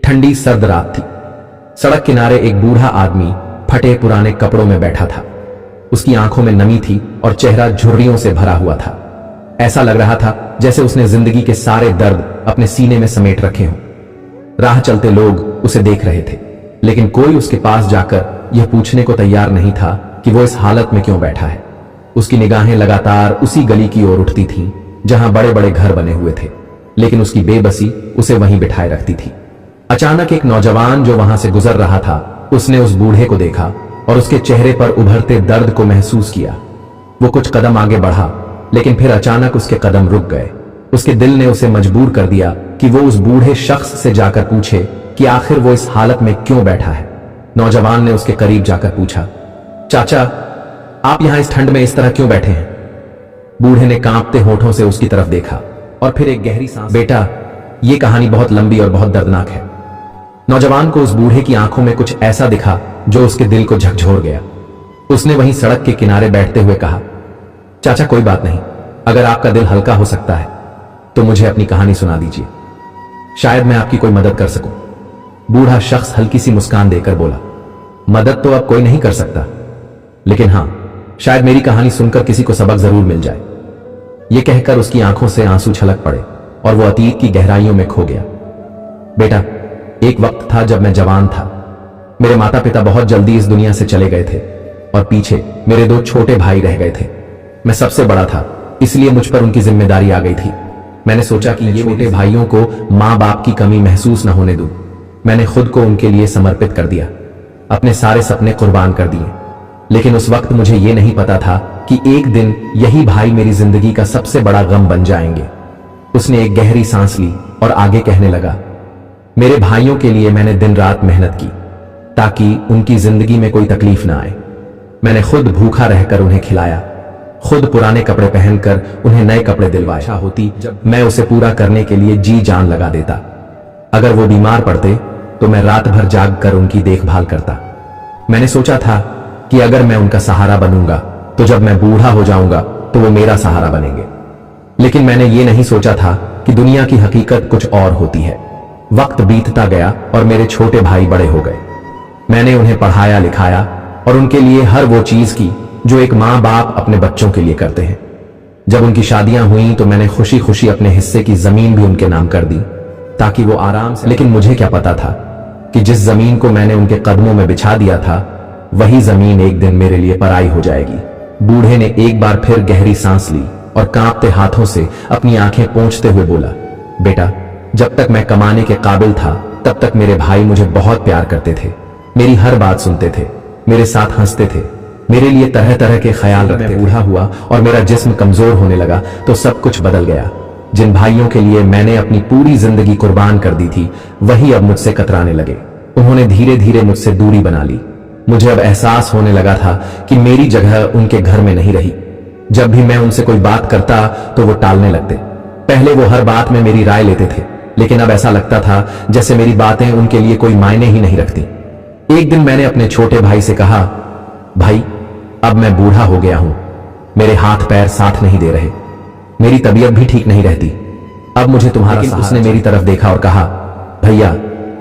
ठंडी सर्द रात थी। सड़क किनारे एक बूढ़ा आदमी फटे पुराने कपड़ों में बैठा था। उसकी आंखों में नमी थी और चेहरा झुर्रियों से भरा हुआ था। ऐसा लग रहा था जैसे उसने जिंदगी के सारे दर्द अपने सीने में समेट रखे हों। राह चलते लोग उसे देख रहे थे, लेकिन कोई उसके पास जाकर यह पूछने को तैयार नहीं था कि वो इस हालत में क्यों बैठा है। उसकी निगाहें लगातार उसी गली की ओर उठती थीं जहां बड़े बड़े घर बने हुए थे, लेकिन उसकी बेबसी उसे वहीं बिठाए रखती थी। अचानक एक नौजवान जो वहां से गुजर रहा था, उसने उस बूढ़े को देखा और उसके चेहरे पर उभरते दर्द को महसूस किया। वो कुछ कदम आगे बढ़ा, लेकिन फिर अचानक उसके कदम रुक गए। उसके दिल ने उसे मजबूर कर दिया कि वो उस बूढ़े शख्स से जाकर पूछे कि आखिर वो इस हालत में क्यों बैठा है। नौजवान ने उसके करीब जाकर पूछा, चाचा, आप यहां इस ठंड में इस तरह क्यों बैठे हैं? बूढ़े ने कांपते होठों से उसकी तरफ देखा और फिर एक गहरी सांस। बेटा, यह कहानी बहुत लंबी और बहुत दर्दनाक है। नौजवान को उस बूढ़े की आंखों में कुछ ऐसा दिखा जो उसके दिल को झकझोर गया। उसने वहीं सड़क के किनारे बैठते हुए कहा, चाचा, कोई बात नहीं, अगर आपका दिल हल्का हो सकता है तो मुझे अपनी कहानी सुना दीजिए, शायद मैं आपकी कोई मदद कर सकूं। बूढ़ा शख्स हल्की सी मुस्कान देकर बोला, मदद तो अब कोई नहीं कर सकता, लेकिन हां, शायद मेरी कहानी सुनकर किसी को सबक जरूर मिल जाए। यह कहकर उसकी आंखों से आंसू छलक पड़े और वो अतीत की गहराइयों में खो गया। बेटा, एक वक्त था जब मैं जवान था। मेरे माता पिता बहुत जल्दी इस दुनिया से चले गए थे और पीछे मेरे 2 छोटे भाई रह गए थे। मैं सबसे बड़ा था, इसलिए मुझ पर उनकी जिम्मेदारी आ गई थी। मैंने सोचा कि ये छोटे भाइयों को माँ बाप की कमी महसूस न होने दूं। मैंने खुद को उनके लिए समर्पित कर दिया, अपने सारे सपने कुर्बान कर दिए। लेकिन उस वक्त मुझे ये नहीं पता था कि एक दिन यही भाई मेरी जिंदगी का सबसे बड़ा गम बन जाएंगे। उसने एक गहरी सांस ली और आगे कहने लगा, मेरे भाइयों के लिए मैंने दिन रात मेहनत की ताकि उनकी जिंदगी में कोई तकलीफ ना आए। मैंने खुद भूखा रहकर उन्हें खिलाया, खुद पुराने कपड़े पहनकर उन्हें नए कपड़े दिलवाए। इच्छा होती जब मैं उसे पूरा करने के लिए जी जान लगा देता। अगर वो बीमार पड़ते तो मैं रात भर जाग कर उनकी देखभाल करता। मैंने सोचा था कि अगर मैं उनका सहारा बनूंगा तो जब मैं बूढ़ा हो जाऊंगा तो वो मेरा सहारा बनेंगे। लेकिन मैंने ये नहीं सोचा था कि दुनिया की हकीकत कुछ और होती है। वक्त बीतता गया और मेरे छोटे भाई बड़े हो गए। मैंने उन्हें पढ़ाया लिखाया और उनके लिए हर वो चीज की जो एक माँ बाप अपने बच्चों के लिए करते हैं। जब उनकी शादियां हुई तो मैंने खुशी खुशी अपने हिस्से की जमीन भी उनके नाम कर दी ताकि वो आराम से। लेकिन मुझे क्या पता था कि जिस जमीन को मैंने उनके कदमों में बिछा दिया था, वही जमीन एक दिन मेरे लिए पराई हो जाएगी। बूढ़े ने एक बार फिर गहरी सांस ली और कांपते हाथों से अपनी आंखें पोंछते हुए बोला, बेटा, जब तक मैं कमाने के काबिल था तब तक मेरे भाई मुझे बहुत प्यार करते थे, मेरी हर बात सुनते थे, मेरे साथ हंसते थे, मेरे लिए तरह तरह के ख्याल रखते। बूढ़ा हुआ और मेरा जिस्म कमजोर होने लगा तो सब कुछ बदल गया। जिन भाइयों के लिए मैंने अपनी पूरी जिंदगी कुर्बान कर दी थी, वही अब मुझसे कतराने लगे। उन्होंने धीरे धीरे मुझसे दूरी बना ली। मुझे अब एहसास होने लगा था कि मेरी जगह उनके घर में नहीं रही। जब भी मैं उनसे कोई बात करता तो वो टालने लगते। पहले वो हर बात में मेरी राय लेते थे, लेकिन अब ऐसा लगता था जैसे मेरी बातें उनके लिए कोई मायने ही नहीं रखती। एक दिन मैंने अपने छोटे भाई से कहा, भाई, अब मैं बूढ़ा हो गया हूं, मेरे हाथ पैर साथ नहीं दे रहे, मेरी तबीयत भी ठीक नहीं रहती, अब मुझे तुम्हारा सहारा। उसने मेरी तरफ देखा और कहा, भैया,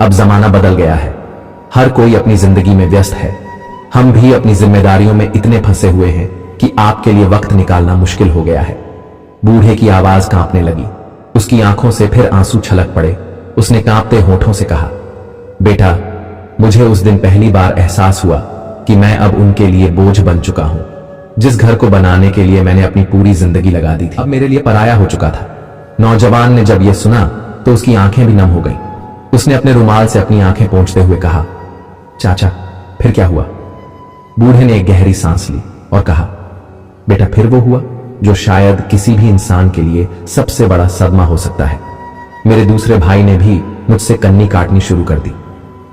अब जमाना बदल गया है, हर कोई अपनी जिंदगी में व्यस्त है, हम भी अपनी जिम्मेदारियों में इतने फंसे हुए हैं कि आपके लिए वक्त निकालना मुश्किल हो गया है। बूढ़े की आवाज कांपने लगी, उसकी आंखों से फिर आंसू छलक पड़े। उसने कांपते होठों से कहा, बेटा, मुझे उस दिन पहली बार एहसास हुआ कि मैं अब उनके लिए बोझ बन चुका हूं। जिस घर को बनाने के लिए मैंने अपनी पूरी जिंदगी लगा दी थी, अब मेरे लिए पराया हो चुका था। नौजवान ने जब यह सुना तो उसकी आंखें भी नम हो गईं। उसने अपने रुमाल से अपनी आंखें पोंछते हुए कहा, चाचा, फिर क्या हुआ? बूढ़े ने एक गहरी सांस ली और कहा, बेटा, फिर वो हुआ जो शायद किसी भी इंसान के लिए सबसे बड़ा सदमा हो सकता है। मेरे दूसरे भाई ने भी मुझसे कन्नी काटनी शुरू कर दी।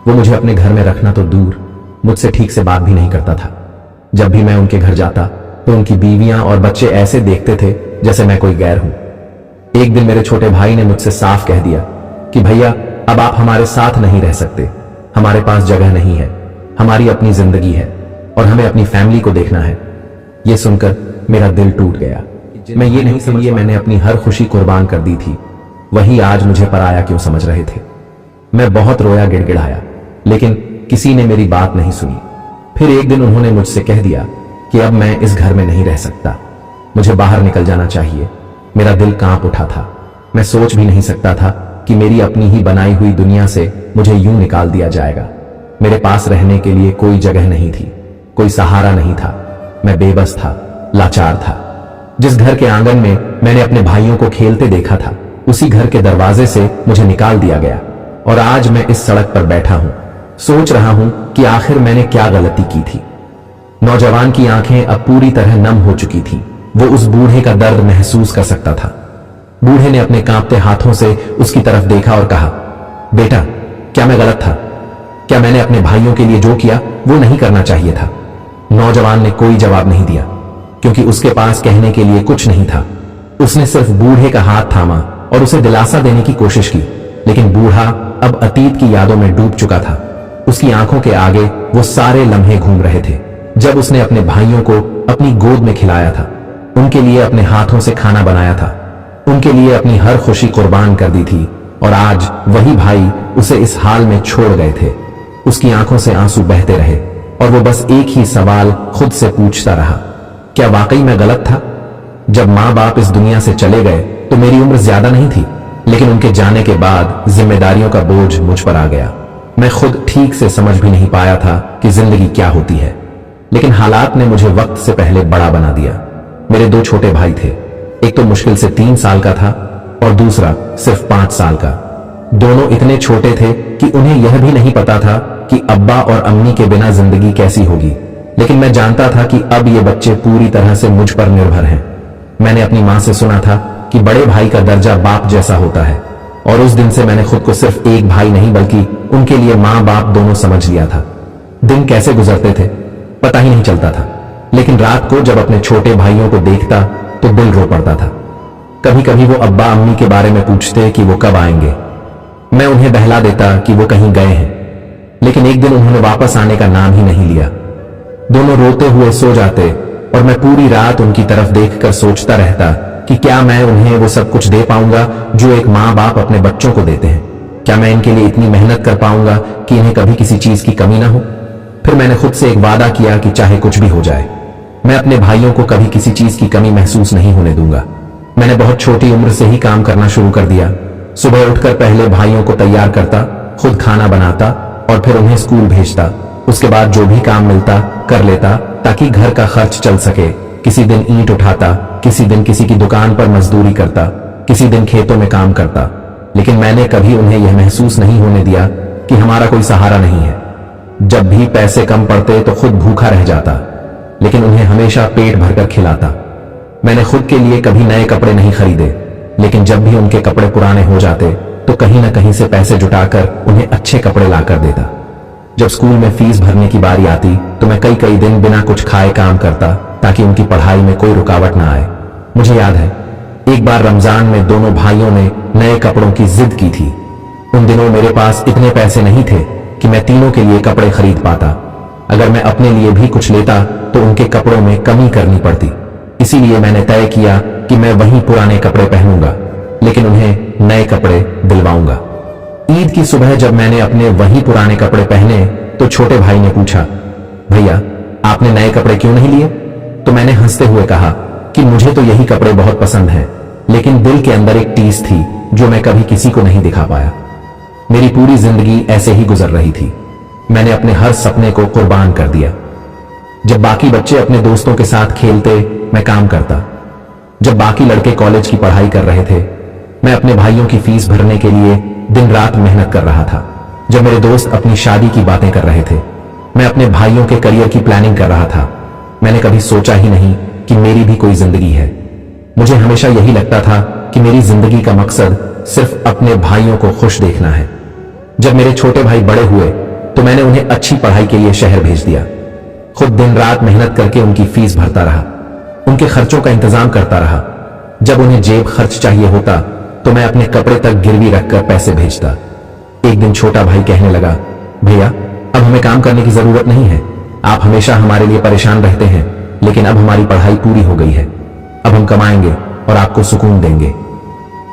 वो मुझे अपने घर में रखना तो दूर, मुझसे ठीक से बात भी नहीं करता था। जब भी मैं उनके घर जाता तो उनकी बीवियां और बच्चे ऐसे देखते थे जैसे मैं कोई गैर हूं। एक दिन मेरे छोटे भाई ने मुझसे साफ कह दिया कि भैया, अब आप हमारे साथ नहीं रह सकते, हमारे पास जगह नहीं है, हमारी अपनी जिंदगी है और हमें अपनी फैमिली को देखना है। यह सुनकर मेरा दिल टूट गया। मैं ये नहीं समझी मैंने अपनी हर खुशी कुर्बान कर दी थी, वही आज मुझे पराया क्यों समझ रहे थे। मैं बहुत रोया, गिड़गिड़ाया, लेकिन किसी ने मेरी बात नहीं सुनी। फिर एक दिन उन्होंने मुझसे कह दिया कि अब मैं इस घर में नहीं रह सकता, मुझे बाहर निकल जाना चाहिए। मेरा दिल कांप उठा था। मैं सोच भी नहीं सकता था कि मेरी अपनी ही बनाई हुई दुनिया से मुझे यूं निकाल दिया जाएगा। मेरे पास रहने के लिए कोई जगह नहीं थी, कोई सहारा नहीं था। मैं बेबस था, लाचार था। जिस घर के आंगन में मैंने अपने भाइयों को खेलते देखा था, उसी घर के दरवाजे से मुझे निकाल दिया गया और आज मैं इस सड़क पर बैठा हूं, सोच रहा हूं कि आखिर मैंने क्या गलती की थी। नौजवान की आंखें अब पूरी तरह नम हो चुकी थीं। वो उस बूढ़े का दर्द महसूस कर सकता था। बूढ़े ने अपने कांपते हाथों से उसकी तरफ देखा और कहा, बेटा, क्या मैं गलत था? क्या मैंने अपने भाइयों के लिए जो किया वो नहीं करना चाहिए था? नौजवान ने कोई जवाब नहीं दिया, क्योंकि उसके पास कहने के लिए कुछ नहीं था। उसने सिर्फ बूढ़े का हाथ थामा और उसे दिलासा देने की कोशिश की, लेकिन बूढ़ा अब अतीत की यादों में डूब चुका था। उसकी आंखों के आगे वो सारे लम्हे घूम रहे थे जब उसने अपने भाइयों को अपनी गोद में खिलाया था, उनके लिए अपने हाथों से खाना बनाया था, उनके लिए अपनी हर खुशी कुर्बान कर दी थी, और आज वही भाई उसे इस हाल में छोड़ गए थे। उसकी आंखों से आंसू बहते रहे और वो बस एक ही सवाल खुद से पूछता रहा, क्या वाकई मैं गलत था? जब माँ बाप इस दुनिया से चले गए तो मेरी उम्र ज्यादा नहीं थी, लेकिन उनके जाने के बाद जिम्मेदारियों का बोझ मुझ पर आ गया। मैं खुद ठीक से समझ भी नहीं पाया था कि जिंदगी क्या होती है, लेकिन हालात ने मुझे वक्त से पहले बड़ा बना दिया। मेरे दो छोटे भाई थे, एक तो मुश्किल से 3 साल का था और दूसरा सिर्फ 5 साल का। दोनों इतने छोटे थे कि उन्हें यह भी नहीं पता था कि अब्बा और अम्मी के बिना जिंदगी कैसी होगी, लेकिन मैं जानता था कि अब ये बच्चे पूरी तरह से मुझ पर निर्भर हैं। मैंने अपनी माँ से सुना था कि बड़े भाई का दर्जा बाप जैसा होता है, और उस दिन से मैंने खुद को सिर्फ एक भाई नहीं बल्कि उनके लिए माँ बाप दोनों समझ लिया था। दिन कैसे गुजरते थे पता ही नहीं चलता था, लेकिन रात को जब अपने छोटे भाइयों को देखता तो दिल रो पड़ता था। कभी कभी वो अब्बा अम्मी के बारे में पूछते कि वो कब आएंगे। मैं उन्हें बहला देता कि वो कहीं गए हैं, लेकिन एक दिन उन्होंने वापस आने का नाम ही नहीं लिया। दोनों रोते हुए सो जाते और मैं पूरी रात उनकी तरफ देखकर सोचता रहता कि क्या मैं उन्हें वो सब कुछ दे पाऊंगा जो एक माँ बाप अपने बच्चों को देते हैं? क्या मैं इनके लिए इतनी मेहनत कर पाऊंगा कि इन्हें कभी किसी चीज की कमी ना हो? फिर मैंने खुद से एक वादा किया कि चाहे कुछ भी हो जाए, मैं अपने भाइयों को कभी किसी चीज की कमी महसूस नहीं होने दूंगा। मैंने बहुत छोटी उम्र से ही काम करना शुरू कर दिया। सुबह उठकर पहले भाइयों को तैयार करता, खुद खाना बनाता और फिर उन्हें स्कूल भेजता। उसके बाद जो भी काम मिलता कर लेता ताकि घर का खर्च चल सके। किसी दिन ईंट उठाता, किसी दिन किसी की दुकान पर मजदूरी करता, किसी दिन खेतों में काम करता, लेकिन मैंने कभी उन्हें यह महसूस नहीं होने दिया कि हमारा कोई सहारा नहीं है। जब भी पैसे कम पड़ते तो खुद भूखा रह जाता, लेकिन उन्हें हमेशा पेट भरकर खिलाता। मैंने खुद के लिए कभी नए कपड़े नहीं खरीदे, लेकिन जब भी उनके कपड़े पुराने हो जाते तो कहीं ना कहीं से पैसे जुटाकर उन्हें अच्छे कपड़े लाकर देता। जब स्कूल में फीस भरने की बारी आती तो मैं कई कई दिन बिना कुछ खाए काम करता ताकि उनकी पढ़ाई में कोई रुकावट ना आए। मुझे याद है एक बार रमजान में दोनों भाइयों ने नए कपड़ों की जिद की थी। उन दिनों मेरे पास इतने पैसे नहीं थे कि मैं तीनों के लिए कपड़े खरीद पाता। अगर मैं अपने लिए भी कुछ लेता तो उनके कपड़ों में कमी करनी पड़ती। इसीलिए मैंने तय किया कि मैं वही पुराने कपड़े पहनूंगा, लेकिन उन्हें नए कपड़े दिलवाऊंगा। ईद की सुबह जब मैंने अपने वही पुराने कपड़े पहने तो छोटे भाई ने पूछा, भैया आपने नए कपड़े क्यों नहीं लिए? तो मैंने हंसते हुए कहा कि मुझे तो यही कपड़े बहुत पसंद हैं, लेकिन दिल के अंदर एक टीस थी जो मैं कभी किसी को नहीं दिखा पाया। मेरी पूरी जिंदगी ऐसे ही गुजर रही थी। मैंने अपने हर सपने को कुर्बान कर दिया। जब बाकी बच्चे अपने दोस्तों के साथ खेलते, मैं काम करता। जब बाकी लड़के कॉलेज की पढ़ाई कर रहे थे, मैं अपने भाइयों की फीस भरने के लिए दिन रात मेहनत कर रहा था। जब मेरे दोस्त अपनी शादी की बातें कर रहे थे, मैं अपने भाइयों के करियर की प्लानिंग कर रहा था। मैंने कभी सोचा ही नहीं कि मेरी भी कोई जिंदगी है। मुझे हमेशा यही लगता था कि मेरी जिंदगी का मकसद सिर्फ अपने भाइयों को खुश देखना है। जब मेरे छोटे भाई बड़े हुए तो मैंने उन्हें अच्छी पढ़ाई के लिए शहर भेज दिया। खुद दिन रात मेहनत करके उनकी फीस भरता रहा, उनके खर्चों का इंतजाम करता रहा। जब उन्हें जेब खर्च चाहिए होता तो मैं अपने कपड़े तक गिरवी रखकर पैसे भेजता। एक दिन छोटा भाई कहने लगा, भैया अब हमें काम करने की जरूरत नहीं है, आप हमेशा हमारे लिए परेशान रहते हैं, लेकिन अब हमारी पढ़ाई पूरी हो गई है, अब हम कमाएंगे और आपको सुकून देंगे।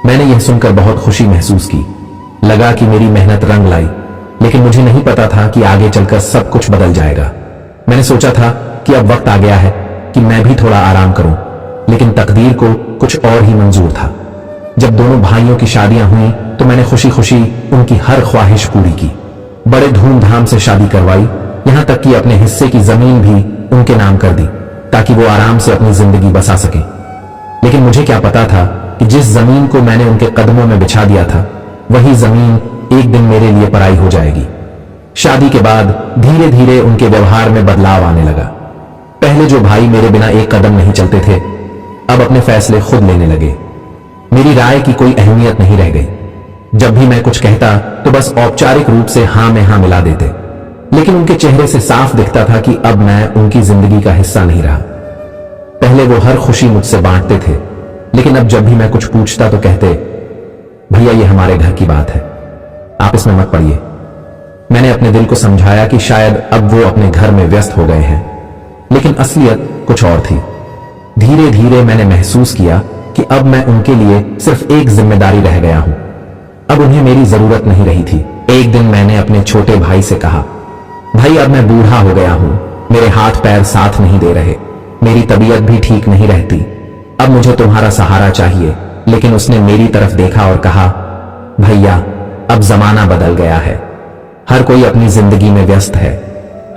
मैंने यह सुनकर बहुत खुशी महसूस की। लगा कि मेरी मेहनत रंग लाई, लेकिन मुझे नहीं पता था कि आगे चलकर सब कुछ बदल जाएगा। मैंने सोचा था कि अब वक्त आ गया है कि मैं भी थोड़ा आराम करूं, लेकिन तकदीर को कुछ और ही मंजूर था। जब दोनों भाइयों की शादियां हुई तो मैंने खुशी खुशी उनकी हर ख्वाहिश पूरी की। बड़े धूमधाम से शादी करवाई, यहां तक कि अपने हिस्से की जमीन भी उनके नाम कर दी ताकि वो आराम से अपनी जिंदगी बसा सकें। लेकिन मुझे क्या पता था कि जिस जमीन को मैंने उनके कदमों में बिछा दिया था, वही जमीन एक दिन मेरे लिए पराई हो जाएगी। शादी के बाद धीरे धीरे उनके व्यवहार में बदलाव आने लगा। पहले जो भाई मेरे बिना एक कदम नहीं चलते थे, अब अपने फैसले खुद लेने लगे। मेरी राय की कोई अहमियत नहीं रह गई। जब भी मैं कुछ कहता तो बस औपचारिक रूप से हां में हां मिला देते, लेकिन उनके चेहरे से साफ दिखता था कि अब मैं उनकी जिंदगी का हिस्सा नहीं रहा। पहले वो हर खुशी मुझसे बांटते थे, लेकिन अब जब भी मैं कुछ पूछता तो कहते, भैया ये हमारे घर की बात है, आप इसमें मत पड़िए। मैंने अपने दिल को समझाया कि शायद अब वो अपने घर में व्यस्त हो गए हैं, लेकिन असलियत कुछ और थी। धीरे धीरे मैंने महसूस किया कि अब मैं उनके लिए सिर्फ एक जिम्मेदारी रह गया हूं। अब उन्हें मेरी जरूरत नहीं रही थी। एक दिन मैंने अपने छोटे भाई से कहा, भाई अब मैं बूढ़ा हो गया हूं, मेरे हाथ पैर साथ नहीं दे रहे, मेरी तबीयत भी ठीक नहीं रहती, अब मुझे तुम्हारा सहारा चाहिए। लेकिन उसने मेरी तरफ देखा और कहा, भैया अब जमाना बदल गया है, हर कोई अपनी जिंदगी में व्यस्त है,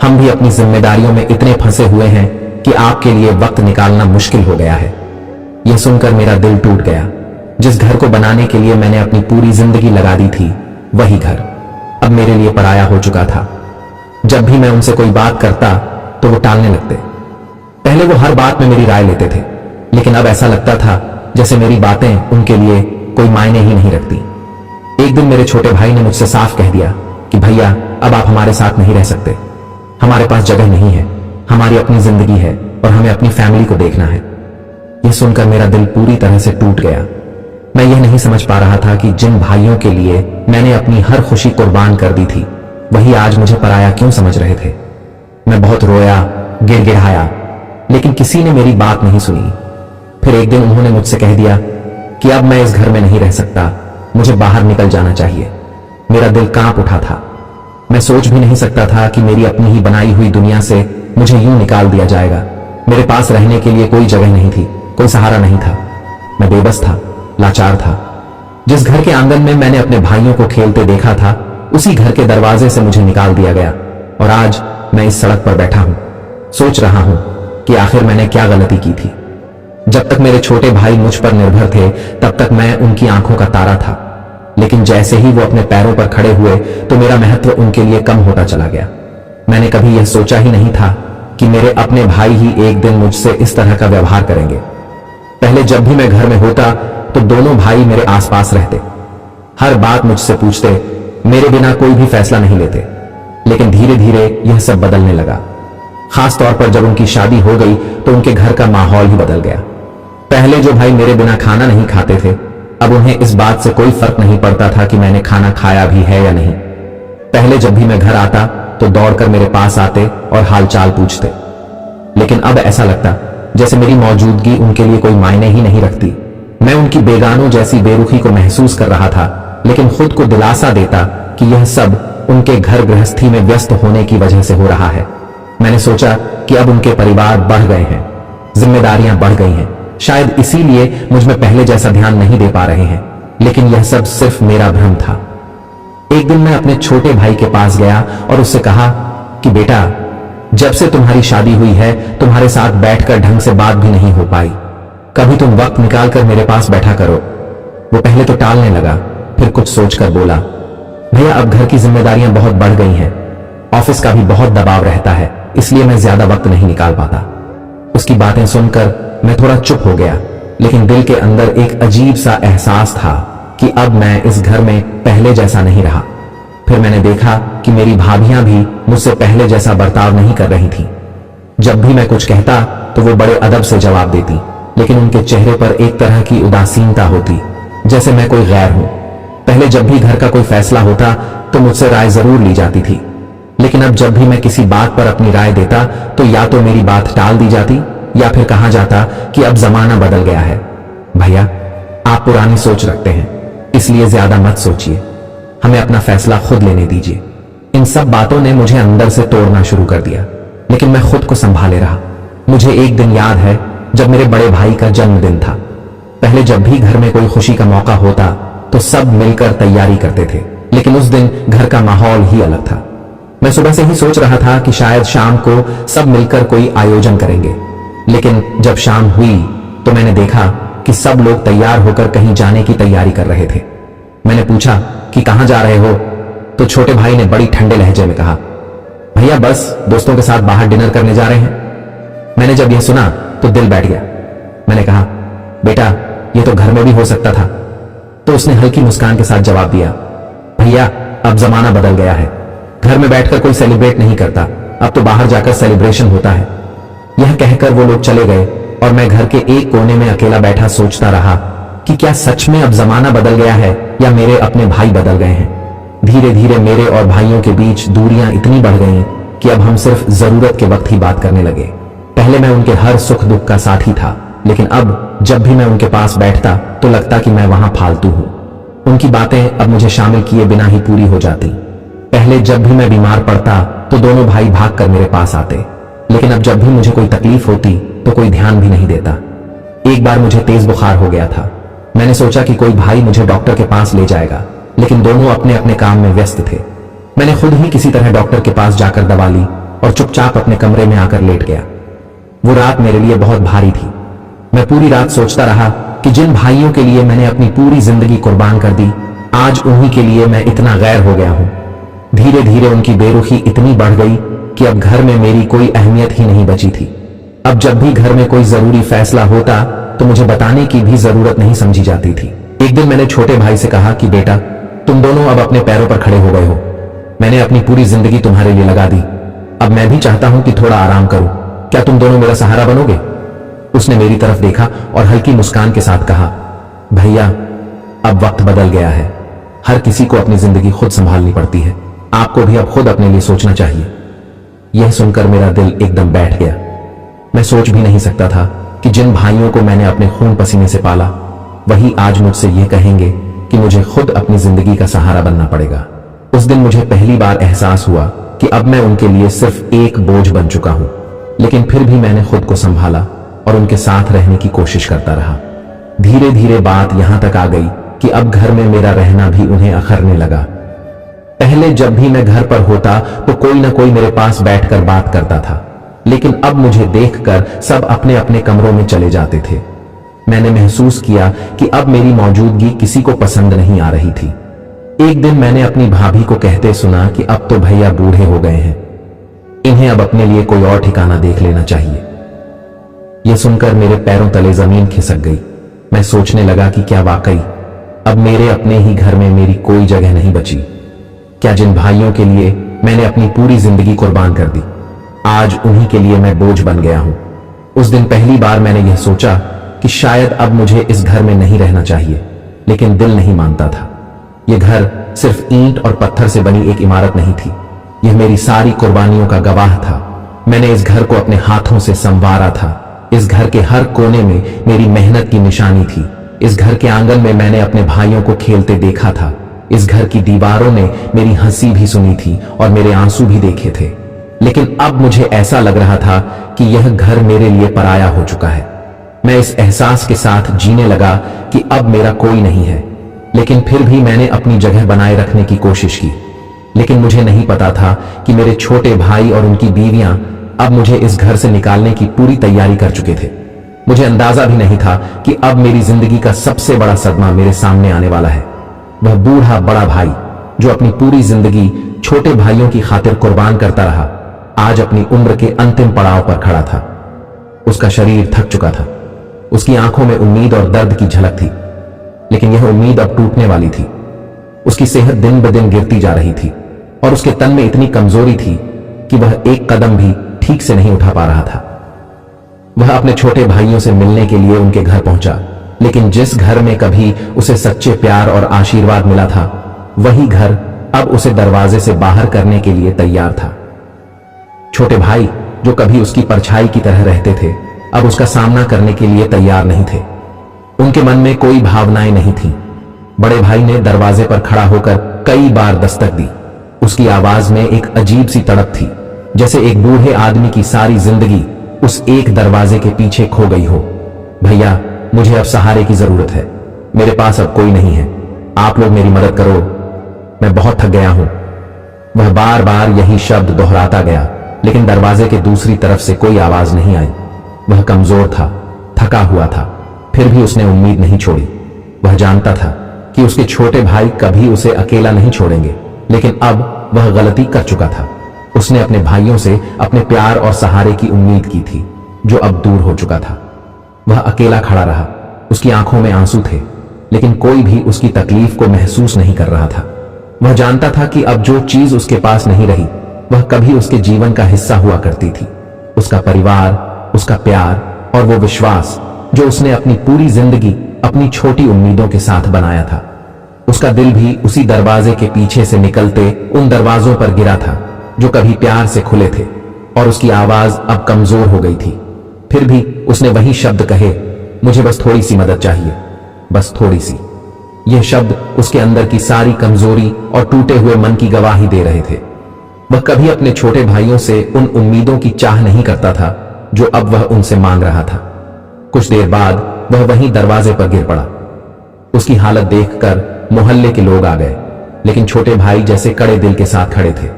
हम भी अपनी जिम्मेदारियों में इतने फंसे हुए हैं कि आपके लिए वक्त निकालना मुश्किल हो गया है। यह सुनकर मेरा दिल टूट गया। जिस घर को बनाने के लिए मैंने अपनी पूरी जिंदगी लगा दी थी, वही घर अब मेरे लिए पराया हो चुका था। जब भी मैं उनसे कोई बात करता तो वो टालने लगते। पहले वो हर बात में मेरी राय लेते थे, लेकिन अब ऐसा लगता था जैसे मेरी बातें उनके लिए कोई मायने ही नहीं रखती। एक दिन मेरे छोटे भाई ने मुझसे साफ कह दिया कि भैया अब आप हमारे साथ नहीं रह सकते, हमारे पास जगह नहीं है, हमारी अपनी जिंदगी है और हमें अपनी फैमिली को देखना है। यह सुनकर मेरा दिल पूरी तरह से टूट गया। मैं यह नहीं समझ पा रहा था कि जिन भाइयों के लिए मैंने अपनी हर खुशी कुर्बान कर दी थी, वही आज मुझे पराया क्यों समझ रहे थे। मैं बहुत रोया, गिड़गिड़ाया, लेकिन किसी ने मेरी बात नहीं सुनी। फिर एक दिन उन्होंने मुझसे कह दिया कि अब मैं इस घर में नहीं रह सकता, मुझे बाहर निकल जाना चाहिए। मेरा दिल कांप उठा था। मैं सोच भी नहीं सकता था कि मेरी अपनी ही बनाई हुई दुनिया से मुझे यूं निकाल दिया जाएगा। मेरे पास रहने के लिए कोई जगह नहीं थी, कोई सहारा नहीं था। मैं बेबस था, लाचार था। जिस घर के आंगन में मैंने अपने भाइयों को खेलते देखा था, उसी घर के दरवाजे से मुझे निकाल दिया गया और आज मैं इस सड़क पर बैठा हूं, सोच रहा हूं कि आखिर मैंने क्या गलती की थी। जब तक मेरे छोटे भाई मुझ पर निर्भर थे, तब तक मैं उनकी आंखों का तारा था, लेकिन जैसे ही वो अपने पैरों पर खड़े हुए तो मेरा महत्व उनके लिए कम होता चला गया। मैंने कभी यह सोचा ही नहीं था कि मेरे अपने भाई ही एक दिन मुझसे इस तरह का व्यवहार करेंगे। पहले जब भी मैं घर में होता तो दोनों भाई मेरे आसपास रहते, हर बात मुझसे पूछते, मेरे बिना कोई भी फैसला नहीं लेते। लेकिन धीरे धीरे यह सब बदलने लगा। खास तौर पर जब उनकी शादी हो गई तो उनके घर का माहौल ही बदल गया। पहले जो भाई मेरे बिना खाना नहीं खाते थे, अब उन्हें इस बात से कोई फर्क नहीं पड़ता था कि मैंने खाना खाया भी है या नहीं। पहले जब भी मैं घर आता तो दौड़कर मेरे पास आते और हालचाल पूछते, लेकिन अब ऐसा लगता जैसे मेरी मौजूदगी उनके लिए कोई मायने ही नहीं रखती। मैं उनकी बेगानों जैसी बेरुखी को महसूस कर रहा था, लेकिन खुद को दिलासा देता कि यह सब उनके घर गृहस्थी में व्यस्त होने की वजह से हो रहा है। मैंने सोचा कि अब उनके परिवार बढ़ गए हैं, जिम्मेदारियां बढ़ गई हैं, शायद इसीलिए मुझ में पहले जैसा ध्यान नहीं दे पा रहे हैं। लेकिन यह सब सिर्फ मेरा भ्रम था। एक दिन मैं अपने छोटे भाई के पास गया और उससे कहा कि बेटा, जब से तुम्हारी शादी हुई है तुम्हारे साथ बैठकर ढंग से बात भी नहीं हो पाई, कभी तुम वक्त निकालकर मेरे पास बैठा करो। वो पहले तो टालने लगा, फिर कुछ सोचकर बोला, भैया अब घर की जिम्मेदारियां बहुत बढ़ गई हैं, ऑफिस का भी बहुत दबाव रहता है, इसलिए मैं ज्यादा वक्त नहीं निकाल पाता। उसकी बातें सुनकर मैं थोड़ा चुप हो गया, लेकिन दिल के अंदर एक अजीब सा एहसास था कि अब मैं इस घर में पहले जैसा नहीं रहा। फिर मैंने देखा कि मेरी भाभियां भी मुझसे पहले जैसा बर्ताव नहीं कर रही थीं। जब भी मैं कुछ कहता तो वो बड़े अदब से जवाब देती, लेकिन उनके चेहरे पर एक तरह की उदासीनता होती, जैसे मैं कोई गैर हूं। पहले जब भी घर का कोई फैसला होता तो मुझसे राय जरूर ली जाती थी, लेकिन अब जब भी मैं किसी बात पर अपनी राय देता तो या तो मेरी बात टाल दी जाती या फिर कहा जाता कि अब जमाना बदल गया है। भैया आप पुरानी सोच रखते हैं, इसलिए ज्यादा मत सोचिए, हमें अपना फैसला खुद लेने दीजिए। इन सब बातों ने मुझे अंदर से तोड़ना शुरू कर दिया, लेकिन मैं खुद को संभाले रहा। मुझे एक दिन याद है जब मेरे बड़े भाई का जन्मदिन था। पहले जब भी घर में कोई खुशी का मौका होता तो सब मिलकर तैयारी करते थे, लेकिन उस दिन घर का माहौल ही अलग था। मैं सुबह से ही सोच रहा था कि शायद शाम को सब मिलकर कोई आयोजन करेंगे, लेकिन जब शाम हुई तो मैंने देखा कि सब लोग तैयार होकर कहीं जाने की तैयारी कर रहे थे। मैंने पूछा कि कहां जा रहे हो, तो छोटे भाई ने बड़ी ठंडे लहजे में कहा, भैया बस दोस्तों के साथ बाहर डिनर करने जा रहे हैं। मैंने जब यह सुना तो दिल बैठ गया। मैंने कहा, बेटा ये तो घर में भी हो सकता था। तो उसने हल्की मुस्कान के साथ जवाब दिया, भैया अब जमाना बदल गया है, घर में बैठकर कोई सेलिब्रेट नहीं करता, अब तो बाहर जाकर सेलिब्रेशन होता है। यह कहकर वो लोग चले गए और मैं घर के एक कोने में अकेला बैठा सोचता रहा कि क्या सच में अब जमाना बदल गया है या मेरे अपने भाई बदल गए हैं। धीरे धीरे मेरे और भाइयों के बीच दूरियां इतनी बढ़ गईं कि अब हम सिर्फ जरूरत के वक्त ही बात करने लगे। पहले मैं उनके हर सुख दुख का साथी था, लेकिन अब जब भी मैं उनके पास बैठता तो लगता कि मैं वहां फालतू हूं। उनकी बातें अब मुझे शामिल किए बिना ही पूरी हो जाती। पहले जब भी मैं बीमार पड़ता तो दोनों भाई भागकर मेरे पास आते, लेकिन अब जब भी मुझे कोई तकलीफ होती तो कोई ध्यान भी नहीं देता। एक बार मुझे तेज बुखार हो गया था। मैंने सोचा कि कोई भाई मुझे डॉक्टर के पास ले जाएगा, लेकिन दोनों अपने अपने काम में व्यस्त थे। मैंने खुद ही किसी तरह डॉक्टर के पास जाकर दवा ली और चुपचाप अपने कमरे में आकर लेट गया। वो रात मेरे लिए बहुत भारी थी। मैं पूरी रात सोचता रहा कि जिन भाइयों के लिए मैंने अपनी पूरी जिंदगी कुर्बान कर दी, आज उन्हीं के लिए मैं इतना गैर हो गया हूं। धीरे धीरे उनकी बेरुखी इतनी बढ़ गई कि अब घर में मेरी कोई अहमियत ही नहीं बची थी। अब जब भी घर में कोई जरूरी फैसला होता तो मुझे बताने की भी जरूरत नहीं समझी जाती थी। एक दिन मैंने छोटे भाई से कहा कि बेटा तुम दोनों अब अपने पैरों पर खड़े हो गए हो, मैंने अपनी पूरी जिंदगी तुम्हारे लिए लगा दी, अब मैं भी चाहता हूं कि थोड़ा आराम करूं, क्या तुम दोनों मेरा सहारा बनोगे? उसने मेरी तरफ देखा और हल्की मुस्कान के साथ कहा, भैया अब वक्त बदल गया है, हर किसी को अपनी जिंदगी खुद संभालनी पड़ती है, आपको भी अब खुद अपने लिए सोचना चाहिए। यह सुनकर मेरा दिल एकदम बैठ गया। मैं सोच भी नहीं सकता था कि जिन भाइयों को मैंने अपने खून पसीने से पाला, वही आज मुझसे यह कहेंगे कि मुझे खुद अपनी जिंदगी का सहारा बनना पड़ेगा। उस दिन मुझे पहली बार एहसास हुआ कि अब मैं उनके लिए सिर्फ एक बोझ बन चुका हूं, लेकिन फिर भी मैंने खुद को संभाला और उनके साथ रहने की कोशिश करता रहा। धीरे धीरे बात यहां तक आ गई कि अब घर में मेरा रहना भी उन्हें अखरने लगा। पहले जब भी मैं घर पर होता तो कोई ना कोई मेरे पास बैठकर बात करता था, लेकिन अब मुझे देखकर सब अपने अपने कमरों में चले जाते थे। मैंने महसूस किया कि अब मेरी मौजूदगी किसी को पसंद नहीं आ रही थी। एक दिन मैंने अपनी भाभी को कहते सुना कि अब तो भैया बूढ़े हो गए हैं, इन्हें अब अपने लिए कोई और ठिकाना देख लेना चाहिए। यह सुनकर मेरे पैरों तले जमीन खिसक गई। मैं सोचने लगा कि क्या वाकई अब मेरे अपने ही घर में मेरी कोई जगह नहीं बची? क्या जिन भाइयों के लिए मैंने अपनी पूरी जिंदगी कुर्बान कर दी, आज उन्हीं के लिए मैं बोझ बन गया हूं? उस दिन पहली बार मैंने यह सोचा कि शायद अब मुझे इस घर में नहीं रहना चाहिए, लेकिन दिल नहीं मानता था। यह घर सिर्फ ईंट और पत्थर से बनी एक इमारत नहीं थी, यह मेरी सारी कुर्बानियों का गवाह था। मैंने इस घर को अपने हाथों से संवारा था। इस घर के हर कोने में मेरी मेहनत की निशानी थी। इस घर के आंगन में मैंने अपने भाइयों को खेलते देखा था। इस घर की दीवारों ने मेरी हंसी भी सुनी थी और मेरे आंसू भी देखे थे। लेकिन अब मुझे ऐसा लग रहा था कि यह घर मेरे लिए पराया हो चुका है। मैं इस एहसास के साथ जीने लगा कि अब मेरा कोई नहीं है, लेकिन फिर भी मैंने अपनी जगह बनाए रखने की कोशिश की। लेकिन मुझे नहीं पता था कि मेरे छोटे भाई और उनकी बीवियां अब मुझे इस घर से निकालने की पूरी तैयारी कर चुके थे। मुझे अंदाजा भी नहीं था कि अब मेरी जिंदगी का सबसे बड़ा सदमा मेरे सामने आने वाला है। वह बूढ़ा बड़ा भाई जो अपनी पूरी जिंदगी छोटे भाइयों की खातिर कुर्बान करता रहा, आज अपनी उम्र के अंतिम पड़ाव पर खड़ा था। उसका शरीर थक चुका था, उसकी आंखों में उम्मीद और दर्द की झलक थी, लेकिन यह उम्मीद अब टूटने वाली थी। उसकी सेहत दिन ब दिन गिरती जा रही थी और उसके तन में इतनी कमजोरी थी कि वह एक कदम भी ठीक से नहीं उठा पा रहा था। वह अपने छोटे भाइयों से मिलने के लिए उनके घर पहुंचा, लेकिन जिस घर में कभी उसे सच्चे प्यार और आशीर्वाद मिला था, वही घर अब उसे दरवाजे से बाहर करने के लिए तैयार था। छोटे भाई जो कभी उसकी परछाई की तरह रहते थे, अब उसका सामना करने के लिए तैयार नहीं थे। उनके मन में कोई भावनाएं नहीं थीं। बड़े भाई ने दरवाजे पर खड़ा होकर कई बार दस्तक दी। उसकी आवाज में एक अजीब सी तड़प थी, जैसे एक बूढ़े आदमी की सारी जिंदगी उस एक दरवाजे के पीछे खो गई हो। भैया, मुझे अब सहारे की जरूरत है। मेरे पास अब कोई नहीं है। आप लोग मेरी मदद करो। मैं बहुत थक गया हूं। वह बार बार यही शब्द दोहराता गया, लेकिन दरवाजे के दूसरी तरफ से कोई आवाज नहीं आई। वह कमजोर था, थका हुआ था, फिर भी उसने उम्मीद नहीं छोड़ी। वह जानता था कि उसके छोटे भाई कभी उसे अकेला नहीं छोड़ेंगे, लेकिन अब वह गलती कर चुका था। उसने अपने भाइयों से अपने प्यार और सहारे की उम्मीद की थी, जो अब दूर हो चुका था। वह अकेला खड़ा रहा। उसकी आंखों में आंसू थे, लेकिन कोई भी उसकी तकलीफ को महसूस नहीं कर रहा था। वह जानता था कि अब जो चीज उसके पास नहीं रही, वह कभी उसके जीवन का हिस्सा हुआ करती थी। उसका परिवार, उसका प्यार और वो विश्वास जो उसने अपनी पूरी जिंदगी अपनी छोटी उम्मीदों के साथ बनाया था। उसका दिल भी उसी दरवाजे के पीछे से निकलते उन दरवाजों पर गिरा था जो कभी प्यार से खुले थे, और उसकी आवाज अब कमजोर हो गई थी। फिर भी उसने वही शब्द कहे, मुझे बस थोड़ी सी मदद चाहिए, बस थोड़ी सी। यह शब्द उसके अंदर की सारी कमजोरी और टूटे हुए मन की गवाही दे रहे थे। वह कभी अपने छोटे भाइयों से उन उम्मीदों की चाह नहीं करता था जो अब वह उनसे मांग रहा था। कुछ देर बाद वह वहीं दरवाजे पर गिर पड़ा। उसकी हालत देखकर मोहल्ले के लोग आ गए, लेकिन छोटे भाई जैसे कड़े दिल के साथ खड़े थे।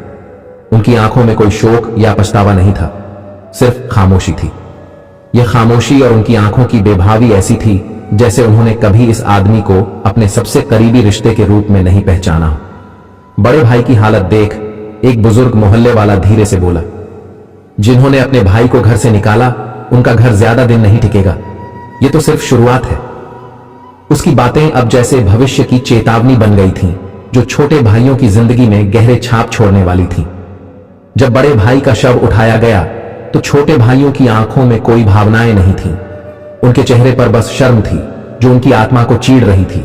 उनकी आंखों में कोई शोक या पछतावा नहीं था, सिर्फ खामोशी थी। यह खामोशी और उनकी आंखों की बेभावी ऐसी थी जैसे उन्होंने कभी इस आदमी को अपने सबसे करीबी रिश्ते के रूप में नहीं पहचाना हो। बड़े भाई की हालत देख एक बुजुर्ग मोहल्ले वाला धीरे से बोला, जिन्होंने अपने भाई को घर से निकाला, उनका घर ज्यादा दिन नहीं टिकेगा। यह तो सिर्फ शुरुआत है। उसकी बातें अब जैसे भविष्य की चेतावनी बन गई थीं, जो छोटे भाइयों की जिंदगी में गहरे छाप छोड़ने वाली थी। जब बड़े भाई का शव उठाया गया तो छोटे भाइयों की आंखों में कोई भावनाएं नहीं थीं। उनके चेहरे पर बस शर्म थी जो उनकी आत्मा को चीड़ रही थी।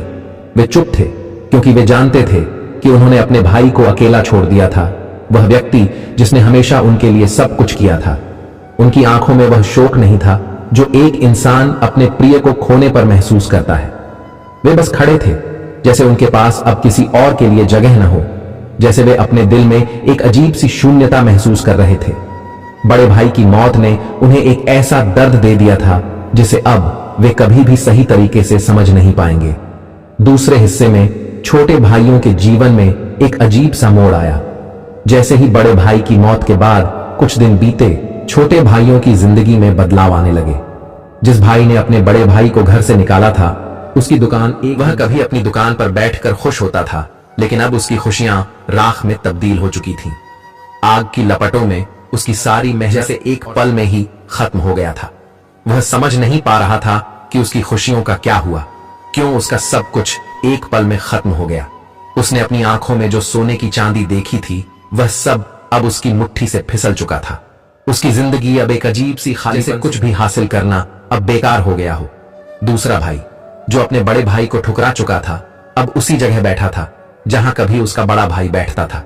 वे चुप थे क्योंकि वे जानते थे कि उन्होंने अपने भाई को अकेला छोड़ दिया था, वह व्यक्ति जिसने हमेशा उनके लिए सब कुछ किया था। उनकी आंखों में वह शोक नहीं था जो एक इंसान अपने प्रिय को खोने पर महसूस करता है। वे बस खड़े थे, जैसे उनके पास अब किसी और के लिए जगह न हो, जैसे वे अपने दिल में एक अजीब सी शून्यता महसूस कर रहे थे। बड़े भाई की मौत ने उन्हें एक ऐसा दर्द दे दिया था जिसे अब वे कभी भी सही तरीके से समझ नहीं पाएंगे। दूसरे हिस्से में छोटे भाइयों के जीवन में एक अजीब सा मोड़ आया। जैसे ही बड़े भाई की मौत के बाद कुछ दिन बीते, छोटे भाइयों की जिंदगी में बदलाव आने लगे। जिस भाई ने अपने बड़े भाई को घर से निकाला था, उसकी दुकान वह कभी अपनी दुकान पर बैठकर खुश होता था, लेकिन अब उसकी खुशियां राख में तब्दील हो चुकी थीं। आग की लपटों में उसकी सारी मेहनत से एक पल में ही खत्म हो गया था। वह समझ नहीं पा रहा था कि उसकी खुशियों का क्या हुआ, क्यों उसका सब कुछ एक पल में खत्म हो गया। उसने अपनी आंखों में जो सोने की चांदी देखी थी, वह सब अब उसकी मुट्ठी से फिसल चुका था। उसकी जिंदगी अब एक अजीब सी खाली से कुछ भी हासिल करना अब बेकार हो गया हो। दूसरा भाई जो अपने बड़े भाई को ठुकरा चुका था, अब उसी जगह बैठा था जहां कभी उसका बड़ा भाई बैठता था।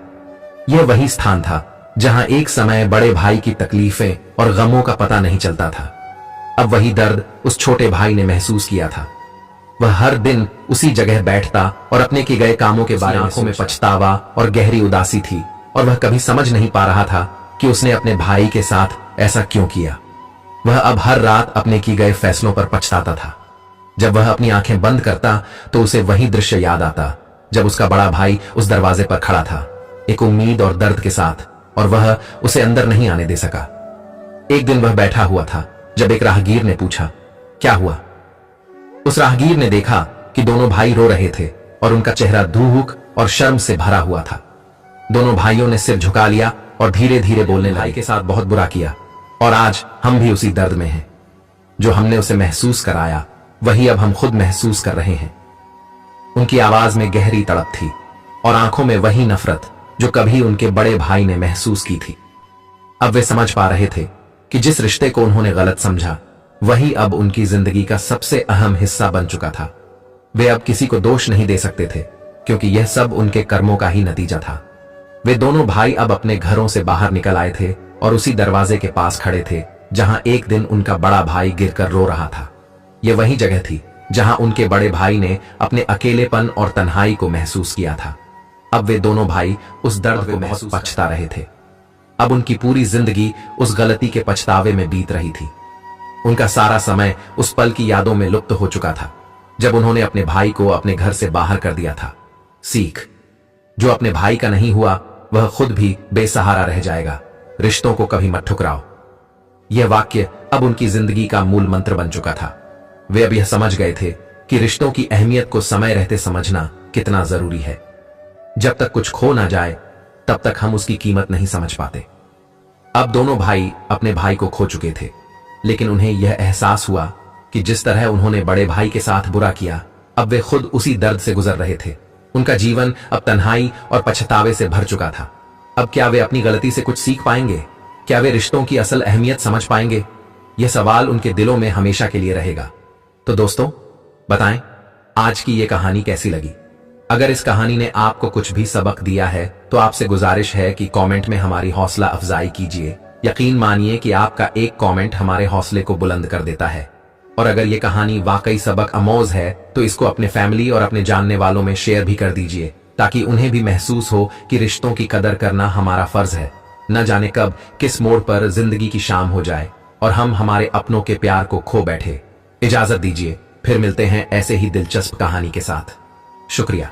यह वही स्थान था जहां एक समय बड़े भाई की तकलीफें और गमों का पता नहीं चलता था। अब वही दर्द उस छोटे भाई ने महसूस किया था। वह हर दिन उसी जगह बैठता और अपने किए गए कामों के बारे में आंखों में पछतावा और गहरी उदासी थी, और वह कभी समझ नहीं पा रहा था कि उसने अपने भाई के साथ ऐसा क्यों किया। वह अब हर रात अपने किए गए फैसलों पर पछताता था। जब वह अपनी आंखें बंद करता तो उसे वही दृश्य याद आता जब उसका बड़ा भाई उस दरवाजे पर खड़ा था, एक उम्मीद और दर्द के साथ, और वह उसे अंदर नहीं आने दे सका। एक दिन वह बैठा हुआ था जब एक राहगीर ने पूछा, क्या हुआ? उस राहगीर ने देखा कि दोनों भाई रो रहे थे और उनका चेहरा दुख और शर्म से भरा हुआ था। दोनों भाइयों ने सिर झुका लिया और धीरे धीरे बोलने लगे, के साथ बहुत बुरा किया और आज हम भी उसी दर्द में हैं। जो हमने उसे महसूस कराया वही अब हम खुद महसूस कर रहे हैं। उनकी आवाज में गहरी तड़प थी और आंखों में वही नफरत जो कभी उनके बड़े भाई ने महसूस की थी। अब वे समझ पा रहे थे कि जिस रिश्ते को उन्होंने गलत समझा वही अब उनकी जिंदगी का सबसे अहम हिस्सा बन चुका था। वे अब किसी को दोष नहीं दे सकते थे क्योंकि यह सब उनके कर्मों का ही नतीजा था। वे दोनों भाई अब अपने घरों से बाहर निकल आए थे और उसी दरवाजे के पास खड़े थे जहां एक दिन उनका बड़ा भाई गिरकर रो रहा था। यह वही जगह थी जहां उनके बड़े भाई ने अपने अकेलेपन और तन्हाई को महसूस किया था। अब वे दोनों भाई उस दर्द को बहुत पछता रहे थे। अब उनकी पूरी जिंदगी उस गलती के पछतावे में बीत रही थी। उनका सारा समय उस पल की यादों में लुप्त हो चुका था जब उन्होंने अपने भाई को अपने घर से बाहर कर दिया था। सीख, जो अपने भाई का नहीं हुआ वह खुद भी बेसहारा रह जाएगा। रिश्तों को कभी मत ठुकराओ। यह वाक्य अब उनकी जिंदगी का मूल मंत्र बन चुका था। वे अब यह समझ गए थे कि रिश्तों की अहमियत को समय रहते समझना कितना जरूरी है। जब तक कुछ खो ना जाए तब तक हम उसकी कीमत नहीं समझ पाते। अब दोनों भाई अपने भाई को खो चुके थे, लेकिन उन्हें यह एहसास हुआ कि जिस तरह उन्होंने बड़े भाई के साथ बुरा किया, अब वे खुद उसी दर्द से गुजर रहे थे। उनका जीवन अब तन्हाई और पछतावे से भर चुका था। अब क्या वे अपनी गलती से कुछ सीख पाएंगे? क्या वे रिश्तों की असल अहमियत समझ पाएंगे? यह सवाल उनके दिलों में हमेशा के लिए रहेगा। तो दोस्तों, बताएं आज की यह कहानी कैसी लगी? अगर इस कहानी ने आपको कुछ भी सबक दिया है तो आपसे गुजारिश है कि कमेंट में हमारी हौसला अफजाई कीजिए। यकीन मानिए कि आपका एक कमेंट हमारे हौसले को बुलंद कर देता है। और अगर ये कहानी वाकई सबक आमोज है तो इसको अपने फैमिली और अपने जानने वालों में शेयर भी कर दीजिए, ताकि उन्हें भी महसूस हो कि रिश्तों की कदर करना हमारा फर्ज है। न जाने कब किस मोड़ पर जिंदगी की शाम हो जाए और हम हमारे अपनों के प्यार को खो बैठे। इजाजत दीजिए, फिर मिलते हैं ऐसे ही दिलचस्प कहानी के साथ। शुक्रिया।